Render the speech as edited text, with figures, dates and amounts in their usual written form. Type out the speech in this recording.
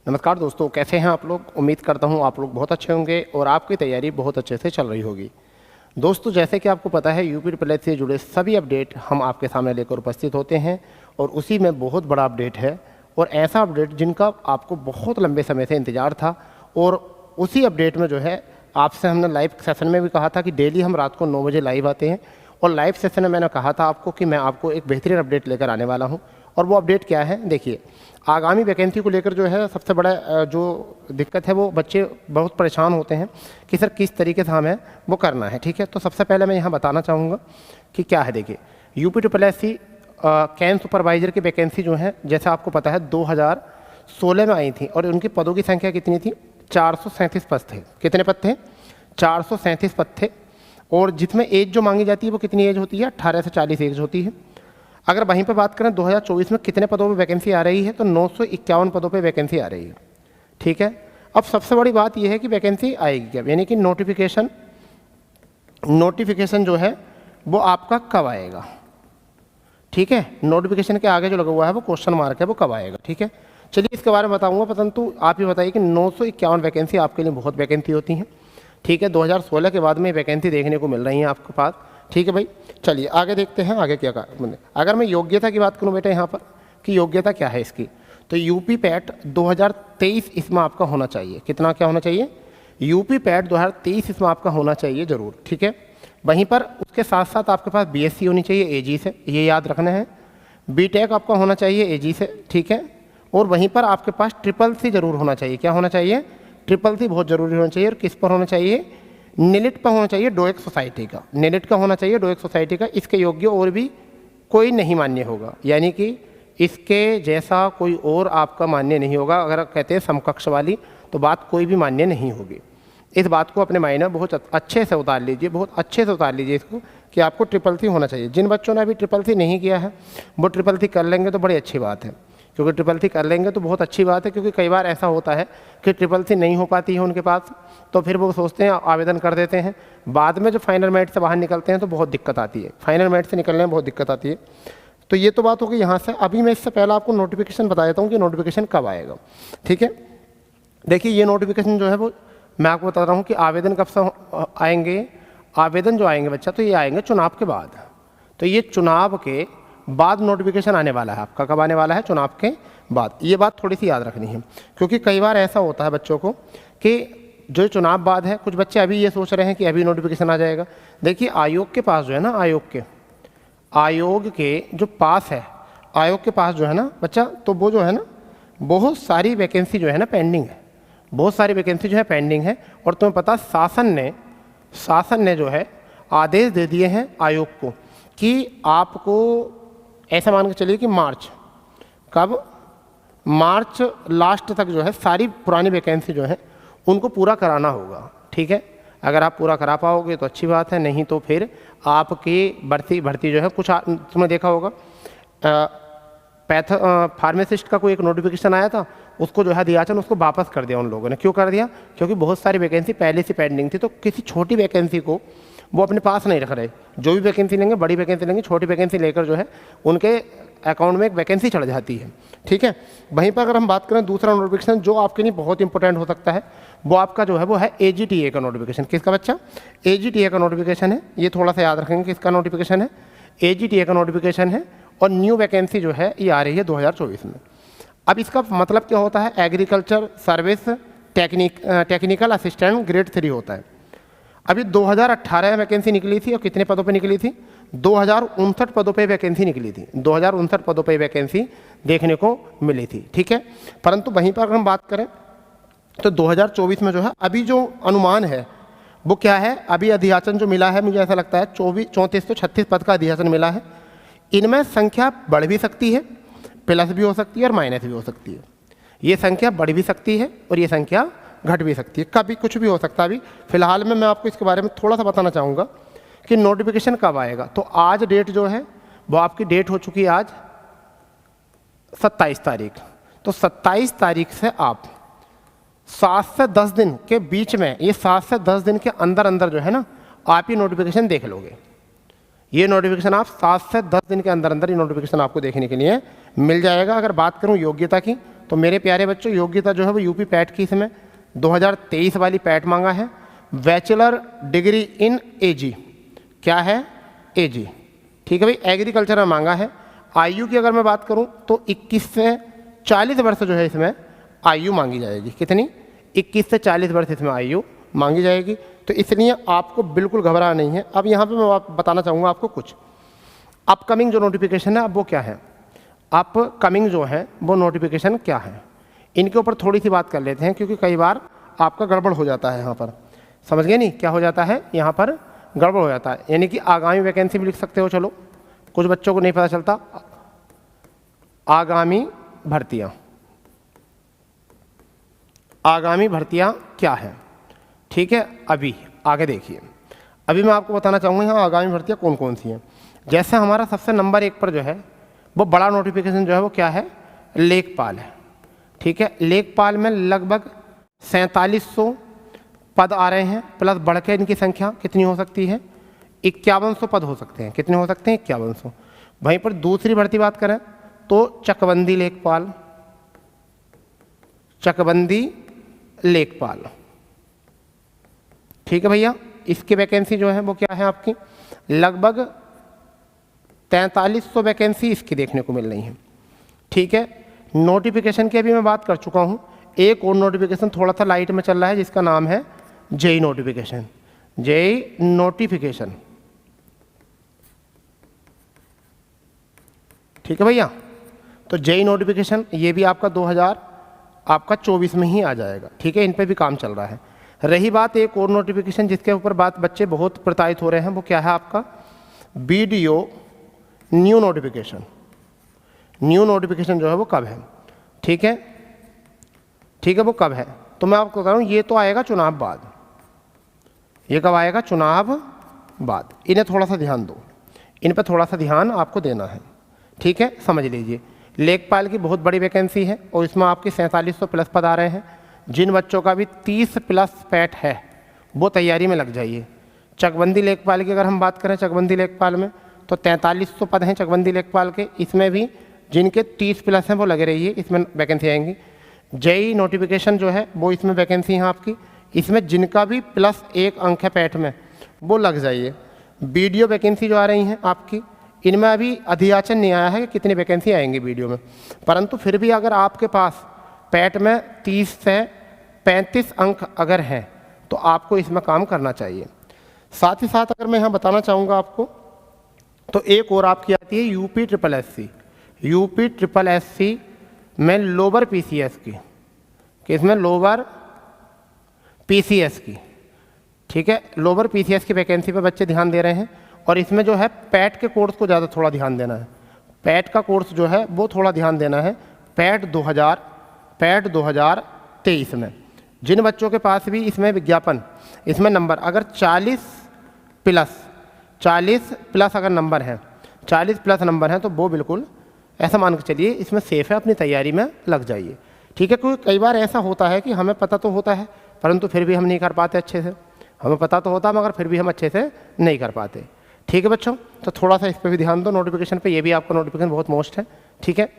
नमस्कार दोस्तों, कैसे हैं आप लोग। उम्मीद करता हूं आप लोग बहुत अच्छे होंगे और आपकी तैयारी बहुत अच्छे से चल रही होगी। दोस्तों, जैसे कि आपको पता है यूपी ट्रिपल एस से जुड़े सभी अपडेट हम आपके सामने लेकर उपस्थित होते हैं और उसी में बहुत बड़ा अपडेट है और ऐसा अपडेट जिनका आपको बहुत लंबे समय से इंतज़ार था। और उसी अपडेट में जो है आपसे हमने लाइव सेशन में भी कहा था कि डेली हम रात को 9 बजे लाइव आते हैं और लाइव सेशन में मैंने कहा था आपको कि मैं आपको एक बेहतरीन अपडेट लेकर आने वाला हूँ। और वो अपडेट क्या है, देखिए आगामी वैकेंसी को लेकर जो है सबसे बड़ा जो दिक्कत है वो बच्चे बहुत परेशान होते हैं कि सर किस तरीके से हमें वो करना है। ठीक है, तो सबसे पहले मैं यहाँ बताना चाहूँगा कि क्या है। देखिए UP triple S C cane supervisor की वैकेंसी जो है जैसे आपको पता है 2016 में आई थी और उनकी पदों की संख्या कितनी थी, 437 पद थे। कितने पद थे? 437 पद थे। और जिसमें एज जो मांगी जाती है वो कितनी एज होती है, 18 से 40 एज होती है। अगर वहीं पर बात करें 2024 में कितने पदों पे वैकेंसी आ रही है तो 951 पदों पे वैकेंसी आ रही है। ठीक है, अब सबसे बड़ी बात यह है कि वैकेंसी आएगी क्या, यानी कि नोटिफिकेशन जो है वो आपका कब आएगा। ठीक है, नोटिफिकेशन के आगे जो लगा हुआ है वो क्वेश्चन मार्क है, वो कब आएगा। ठीक है, चलिए इसके बारे में बताऊंगा, परंतु आप ही बताइए कि 951 वैकेंसी आपके लिए बहुत वैकेंसी होती हैं। ठीक है, 2016 के बाद में वैकेंसी देखने को मिल रही है आपके पास। ठीक है भाई, चलिए आगे देखते हैं आगे क्या कर। अगर मैं योग्यता की बात करूं बेटा यहाँ पर कि योग्यता क्या है इसकी, तो यूपी पैट 2023 इसमें आपका होना चाहिए। कितना क्या होना चाहिए? यूपी पैट 2023 इसमें आपका होना चाहिए ज़रूर। ठीक है, वहीं पर उसके साथ साथ आपके पास बीएससी होनी चाहिए एजी से, ये याद रखना है। बीटेक आपका होना चाहिए एजी से। ठीक है, और वहीं पर आपके पास ट्रिपल सी जरूर होना चाहिए। क्या होना चाहिए? ट्रिपल सी बहुत ज़रूरी होना चाहिए। और किस पर होना चाहिए? निलिट पर होना चाहिए, डोएक सोसाइटी का। निलिट का होना चाहिए, डोएक सोसाइटी का। इसके योग्य और भी कोई नहीं मान्य होगा, यानी कि इसके जैसा कोई और आपका मान्य नहीं होगा। अगर कहते हैं समकक्ष वाली तो बात कोई भी मान्य नहीं होगी। इस बात को अपने मायने में बहुत अच्छे से उतार लीजिए, बहुत अच्छे से उतार लीजिए इसको कि आपको ट्रिपल सी होना चाहिए। जिन बच्चों ने अभी ट्रिपल सी नहीं किया है वो ट्रिपल सी कर लेंगे तो बड़ी अच्छी बात है, क्योंकि ट्रिपल सी कर लेंगे तो बहुत अच्छी बात है। क्योंकि कई बार ऐसा होता है कि ट्रिपल सी नहीं हो पाती है उनके पास, तो फिर वो सोचते हैं आवेदन कर देते हैं, बाद में जो फाइनल मेरिट से बाहर निकलते हैं तो बहुत दिक्कत आती है। फाइनल मेरिट से निकलने में बहुत दिक्कत आती है। तो ये तो बात होगी यहाँ से। अभी मैं इससे पहले आपको नोटिफिकेशन बता देता हूँ कि नोटिफिकेशन कब आएगा। ठीक है, देखिए ये नोटिफिकेशन जो है वो मैं आपको बता रहा हूँ कि आवेदन कब से आएंगे। आवेदन जो आएंगे बच्चा तो ये आएंगे चुनाव के बाद। तो ये चुनाव के बाद नोटिफिकेशन आने वाला है आपका। कब आने वाला है? चुनाव के बाद। ये बात थोड़ी सी याद रखनी है, क्योंकि कई बार ऐसा होता है बच्चों को कि जो चुनाव बाद है, कुछ बच्चे अभी ये सोच रहे हैं कि अभी नोटिफिकेशन आ जाएगा। देखिए आयोग के पास जो है ना, आयोग के जो पास है, आयोग के पास जो है ना बच्चा, तो वो जो है ना बहुत सारी वैकेंसी जो है ना पेंडिंग है, बहुत सारी वैकेंसी जो है पेंडिंग है। और तुम्हें पता शासन ने जो है आदेश दे दिए हैं आयोग को कि आपको ऐसा मान के चलिए कि मार्च लास्ट तक जो है सारी पुरानी वैकेंसी जो है उनको पूरा कराना होगा। ठीक है, अगर आप पूरा करा पाओगे तो अच्छी बात है, नहीं तो फिर आपकी भर्ती जो है कुछ तुमने देखा होगा फार्मासिस्ट का कोई एक नोटिफिकेशन आया था, उसको जो है दियाचन उसको वापस कर दिया उन लोगों ने। क्यों कर दिया? क्योंकि बहुत सारी वैकेंसी पहले से पेंडिंग थी। तो किसी छोटी वैकेंसी को वो अपने पास नहीं रख रहे। जो भी वैकेंसी लेंगे, बड़ी वैकेंसी लेंगे, छोटी वैकेंसी लेकर जो है उनके अकाउंट में एक वैकेंसी चढ़ जाती है। ठीक है, वहीं पर अगर हम बात करें दूसरा नोटिफिकेशन जो आपके लिए बहुत इंपॉर्टेंट हो सकता है, वो आपका जो है वो है AGTA का नोटिफिकेशन। किसका बच्चा? AGTA का नोटिफिकेशन है। ये थोड़ा सा याद रखेंगे किसका नोटिफिकेशन है, AGTA का नोटिफिकेशन है। और न्यू वैकेंसी जो है ये आ रही है 2024 में। अब इसका मतलब क्या होता है? Agriculture service technical assistant grade 3 होता है। अभी 2018 में वैकेंसी निकली थी और कितने पदों पे निकली थी? 2059 पदों पे वैकेंसी निकली थी। 2059 पदों पे वैकेंसी देखने को मिली थी। ठीक है, परंतु वहीं पर अगर हम बात करें तो 2024 में जो है अभी जो अनुमान है वो क्या है? अभी अधियाचन जो मिला है, मुझे ऐसा लगता है 34 तो 36 पद का अधियाचन मिला है। इनमें संख्या बढ़ भी सकती है, प्लस भी हो सकती है और माइनस भी हो सकती है। ये संख्या बढ़ भी सकती है और ये संख्या घट भी सकती है, कभी कुछ भी हो सकता है। अभी फिलहाल में मैं आपको इसके बारे में थोड़ा सा बताना चाहूँगा कि नोटिफिकेशन कब आएगा। तो आज डेट जो है वो आपकी डेट हो चुकी है आज 27 तारीख। तो 27 तारीख से आप 7 से 10 दिन के बीच में, ये 7 से 10 दिन के अंदर अंदर जो है ना आप ये नोटिफिकेशन देख लोगे। ये नोटिफिकेशन आप 7 से 10 दिन के अंदर अंदर ये नोटिफिकेशन आपको देखने के लिए मिल जाएगा। अगर बात करूं योग्यता की तो मेरे प्यारे बच्चों योग्यता जो है वो यूपी पैट की इसमें 2023 वाली पैट मांगा है। बैचलर डिग्री इन एजी, क्या है, एजी, ठीक है भाई, एग्रीकल्चर में मांगा है। आयु की अगर मैं बात करूं तो 21 से 40 वर्ष जो है इसमें आयु मांगी जाएगी। कितनी, 21 से 40 वर्ष इसमें आयु मांगी जाएगी। तो इसलिए आपको बिल्कुल घबराना नहीं है। अब यहाँ पे मैं बताना चाहूँगा आपको कुछ अपकमिंग जो नोटिफिकेशन है अब वो क्या है, अपकमिंग जो है वो नोटिफिकेशन क्या है, इनके ऊपर थोड़ी सी बात कर लेते हैं, क्योंकि कई बार आपका गड़बड़ हो जाता है यहाँ पर, समझ गए नहीं, क्या हो जाता है यहाँ पर, गड़बड़ हो जाता है। यानी कि आगामी वैकेंसी भी लिख सकते हो, चलो कुछ बच्चों को नहीं पता चलता, आगामी भर्तियाँ, आगामी भर्तियाँ क्या है, ठीक है। अभी आगे देखिए, अभी मैं आपको बताना चाहूँगा यहाँ आगामी भर्तियाँ कौन कौन सी हैं। जैसे हमारा सबसे नंबर 1 पर जो है वो बड़ा नोटिफिकेशन जो है वो क्या है, लेखपाल है, ठीक है। लेखपाल में लगभग 4700 पद आ रहे हैं, प्लस बढ़ के इनकी संख्या कितनी हो सकती है, 5100 पद हो सकते हैं। कितने हो सकते हैं, 5100। वहीं पर दूसरी भर्ती बात करें तो चकबंदी लेखपाल, चकबंदी लेखपाल, ठीक है भैया। इसकी वैकेंसी जो है वो क्या है आपकी, लगभग 4300 वैकेंसी इसकी देखने को मिल रही है, ठीक है। नोटिफिकेशन की अभी मैं बात कर चुका हूँ। एक और नोटिफिकेशन थोड़ा सा लाइट में चल रहा है जिसका नाम है जेई नोटिफिकेशन, जेई नोटिफिकेशन, ठीक है भैया। तो जेई नोटिफिकेशन ये भी आपका 2024 में ही आ जाएगा, ठीक है। इन पे भी काम चल रहा है। रही बात एक और नोटिफिकेशन जिसके ऊपर बात बच्चे बहुत प्रताड़ित हो रहे हैं, वो क्या है आपका, BDO new notification. New notification जो है वो कब है, ठीक है, ठीक है, वो कब है तो मैं आपको बता रहा हूँ, ये तो आएगा चुनाव बाद। ये कब आएगा, चुनाव बाद। इन्हें थोड़ा सा ध्यान दो, इन पर थोड़ा सा ध्यान आपको देना है, ठीक है। समझ लीजिए लेखपाल की बहुत बड़ी वैकेंसी है और इसमें आपके 4700 प्लस पद आ रहे हैं। जिन बच्चों का भी 30 प्लस पैट है वो तैयारी में लग जाइए। चकबंदी लेखपाल की अगर हम बात करें, चकबंदी लेखपाल में तो 4300 पद हैं चकबंदी लेखपाल के, इसमें भी जिनके 30 प्लस हैं वो लगे रहिए, इसमें वैकेंसी आएंगी। जेई नोटिफिकेशन जो है वो इसमें वैकेंसी है आपकी, इसमें जिनका भी +1 अंक है पैट में वो लग जाइए। बीडीओ वैकेंसी जो आ रही हैं आपकी, इनमें अभी अधियाचन नहीं आया है कि कितनी वैकेंसी आएंगी वीडियो में, परंतु फिर भी अगर आपके पास पैट में 30 से 35 अंक अगर हैं तो आपको इसमें काम करना चाहिए। साथ ही साथ अगर मैं यहाँ बताना चाहूँगा आपको तो एक और आपकी आती है यूपी ट्रिपल एससी में लोअर पीसीएस की, कि इसमें लोअर पीसीएस की, ठीक है। लोअर पीसीएस की वैकेंसी पे बच्चे ध्यान दे रहे हैं और इसमें जो है पैट के कोर्स को ज़्यादा थोड़ा ध्यान देना है। पैट का कोर्स जो है वो थोड़ा ध्यान देना है। पैट 2023 में जिन बच्चों के पास भी इसमें विज्ञापन, इसमें नंबर अगर 40 प्लस अगर नंबर हैं, 40 प्लस नंबर हैं तो वो बिल्कुल ऐसा मान के चलिए इसमें सेफ है, अपनी तैयारी में लग जाइए, ठीक है। क्योंकि कई बार ऐसा होता है कि हमें पता तो होता है परंतु फिर भी हम नहीं कर पाते अच्छे से, हमें पता तो होता मगर फिर भी हम अच्छे से नहीं कर पाते, ठीक है बच्चों। तो थोड़ा सा इस पर भी ध्यान दो, नोटिफिकेशन पे, ये भी आपका नोटिफिकेशन बहुत मोस्ट है, ठीक है।